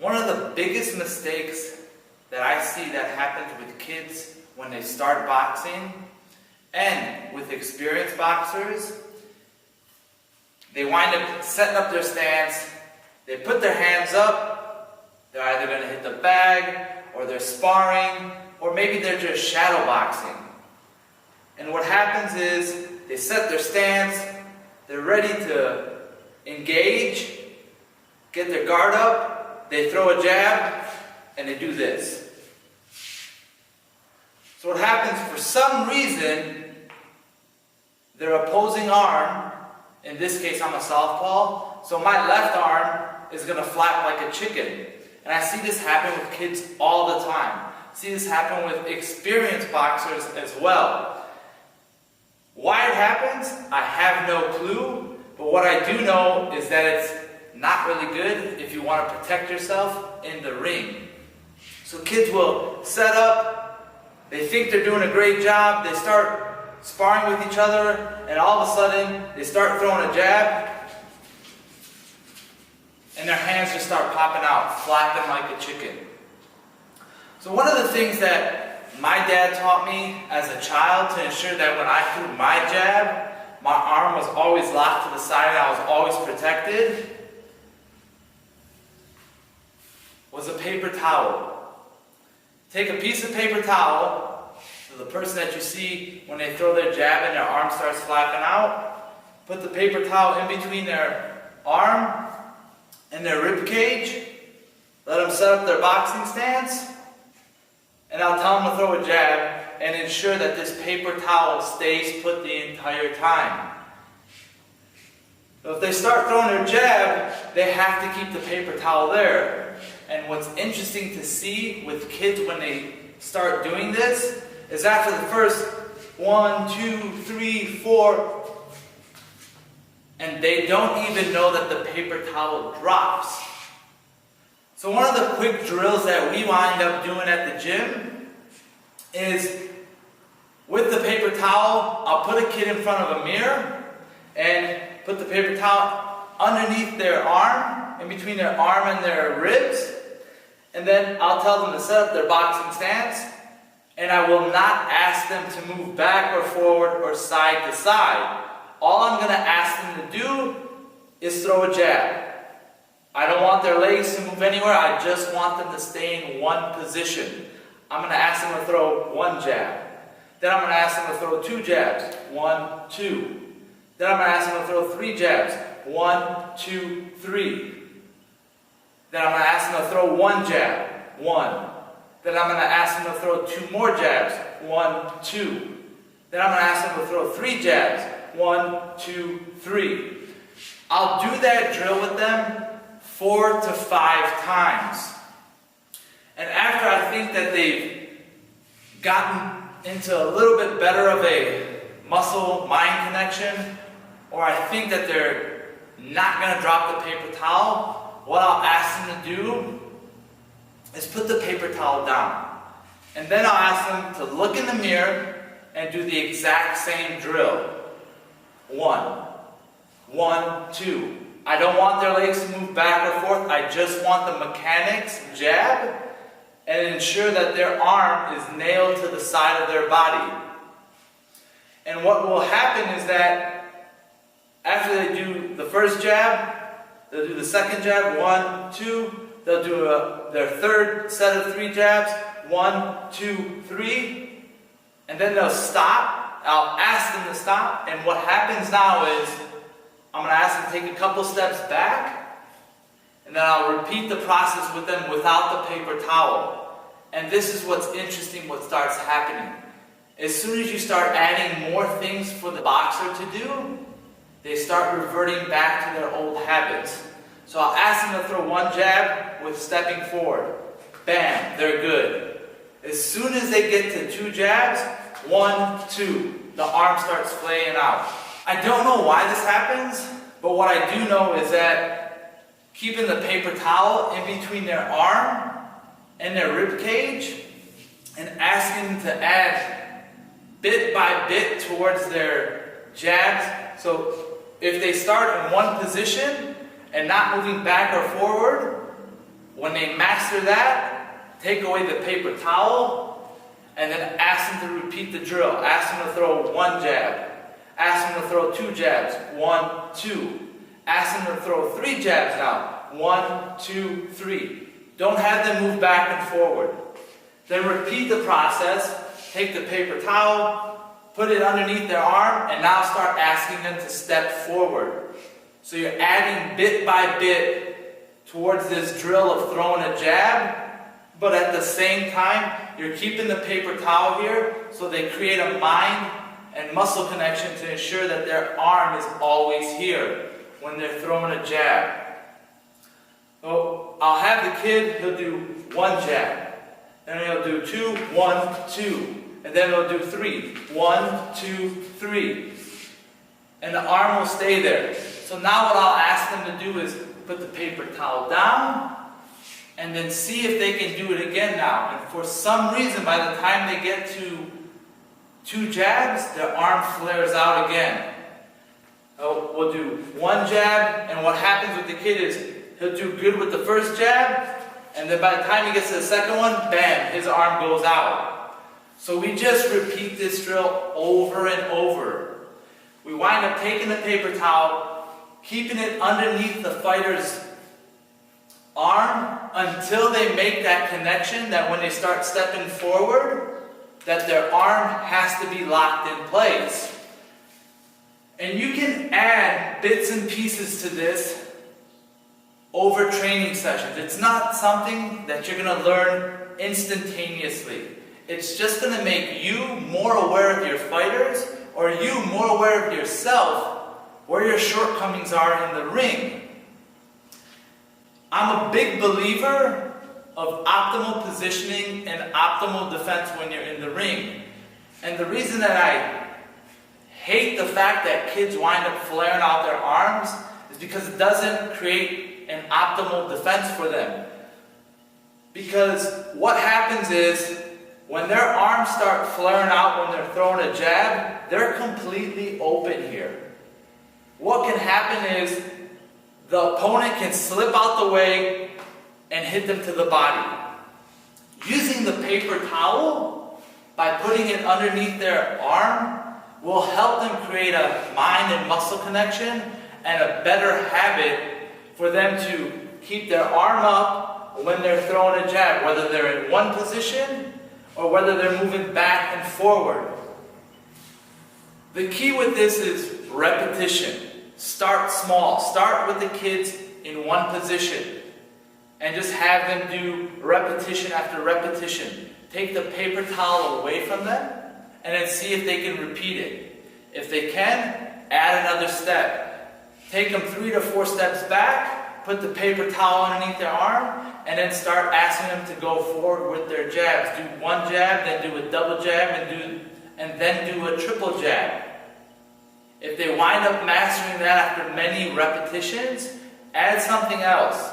One of the biggest mistakes that I see that happens with kids when they start boxing and with experienced boxers, they wind up setting up their stance, they put their hands up, they're either going to hit the bag, or they're sparring, or maybe they're just shadow boxing. And what happens is, they set their stance, they're ready to engage, get their guard up, they throw a jab, and they do this. So what happens, for some reason, their opposing arm, in this case I'm a southpaw, so my left arm is going to flap like a chicken. And I see this happen with kids all the time. I see this happen with experienced boxers as well. Why it happens, I have no clue, but what I do know is that it's not really good if you want to protect yourself in the ring. So kids will set up, they think they're doing a great job, they start sparring with each other, and all of a sudden they start throwing a jab, and their hands just start popping out, flapping like a chicken. So one of the things that my dad taught me as a child to ensure that when I threw my jab, my arm was always locked to the side and I was always protected, was a paper towel. Take a piece of paper towel, so the person that you see when they throw their jab and their arm starts flapping out, put the paper towel in between their arm and their rib cage, let them set up their boxing stance, and I'll tell them to throw a jab and ensure that this paper towel stays put the entire time. So if they start throwing their jab, they have to keep the paper towel there. And what's interesting to see with kids when they start doing this is after the first 1, 2, 3, 4, and they don't even know that the paper towel drops. So one of the quick drills that we wind up doing at the gym is, with the paper towel, I'll put a kid in front of a mirror and put the paper towel underneath their arm, in between their arm and their ribs, and then I'll tell them to set up their boxing stance, and I will not ask them to move back or forward or side to side. All I'm going to ask them to do is throw a jab. I don't want their legs to move anywhere, I just want them to stay in one position. I'm going to ask them to throw one jab. Then I'm going to ask them to throw 2 jabs. 1, 2. Then I'm going to ask them to throw 3 jabs. 1, 2, 3. Then I'm going to ask them to throw 1 jab. 1. Then I'm going to ask them to throw 2 more jabs. 1, 2. Then I'm going to ask them to throw 3 jabs. 1, 2, 3. I'll do that drill with them 4 to 5 times. And after I think that they've gotten into a little bit better of a muscle-mind connection, or I think that they're not going to drop the paper towel, what I'll ask them to do is put the paper towel down. And then I'll ask them to look in the mirror and do the exact same drill. 1, 1, 2. I don't want their legs to move back or forth. I just want the mechanics jab and ensure that their arm is nailed to the side of their body. And what will happen is that after they do the first jab, they'll do the second jab, 1, 2. They'll do their third set of 3 jabs, 1, 2, 3. And then they'll stop. I'll ask them to stop. And what happens now is, I'm going to ask them to take a couple steps back, and then I'll repeat the process with them without the paper towel. And this is what's interesting, what starts happening. As soon as you start adding more things for the boxer to do, they start reverting back to their old habits. So I'll ask them to throw 1 jab with stepping forward. Bam, they're good. As soon as they get to 2 jabs, 1, 2, the arm starts flaying out. I don't know why this happens, but what I do know is that keeping the paper towel in between their arm and their rib cage and asking them to add bit by bit towards their jabs. So if they start in one position and not moving back or forward, When they master that, take away the paper towel, and then ask them to repeat the drill. Ask them to throw 1 jab. Ask them to throw 2 jabs. 1, 2. Ask them to throw 3 jabs now. 1, 2, 3. Don't have them move back and forward. Then repeat the process. Take the paper towel, put it underneath their arm, and now start asking them to step forward. So you're adding bit by bit towards this drill of throwing a jab, but at the same time, you're keeping the paper towel here so they create a mind and muscle connection to ensure that their arm is always here when they're throwing a jab. So I'll have the kid, he'll do 1 jab, then he'll do 2, 1, 2. And then he'll do 3. 1, 2, 3. And the arm will stay there. So now what I'll ask them to do is put the paper towel down and then see if they can do it again now. And for some reason, by the time they get to 2 jabs, their arm flares out again. We'll do 1 jab, and what happens with the kid is he'll do good with the first jab, and then by the time he gets to the second one, bam, his arm goes out. So we just repeat this drill over and over. We wind up taking the paper towel, keeping it underneath the fighter's arm until they make that connection that when they start stepping forward, that their arm has to be locked in place. And you can add bits and pieces to this over training sessions. It's not something that you're going to learn instantaneously. It's just going to make you more aware of your fighters, or you more aware of yourself, where your shortcomings are in the ring. I'm a big believer of optimal positioning and optimal defense when you're in the ring. And the reason that I hate the fact that kids wind up flaring out their arms is because it doesn't create an optimal defense for them. Because what happens is, when their arms start flaring out when they're throwing a jab, they're completely open here. What can happen is the opponent can slip out the way and hit them to the body. Using the paper towel, by putting it underneath their arm, will help them create a mind and muscle connection and a better habit for them to keep their arm up when they're throwing a jab, whether they're in one position or whether they're moving back and forward. The key with this is repetition. Start small. Start with the kids in one position and just have them do repetition after repetition. Take the paper towel away from them and then see if they can repeat it. If they can, add another step. Take them 3 to 4 steps back, put the paper towel underneath their arm, and then start asking them to go forward with their jabs. Do 1 jab, then do a double jab, and then do a triple jab. If they wind up mastering that after many repetitions, add something else.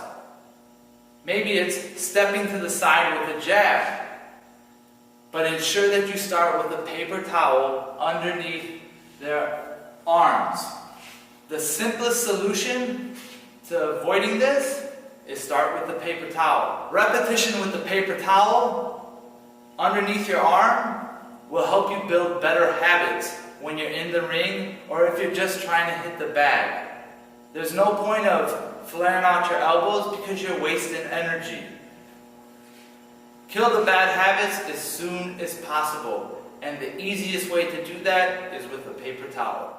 Maybe it's stepping to the side with a jab, but ensure that you start with a paper towel underneath their arms. The simplest solution to avoiding this is start with the paper towel. Repetition with the paper towel underneath your arm will help you build better habits when you're in the ring or if you're just trying to hit the bag. There's no point of flaring out your elbows because you're wasting energy. Kill the bad habits as soon as possible, and the easiest way to do that is with a paper towel.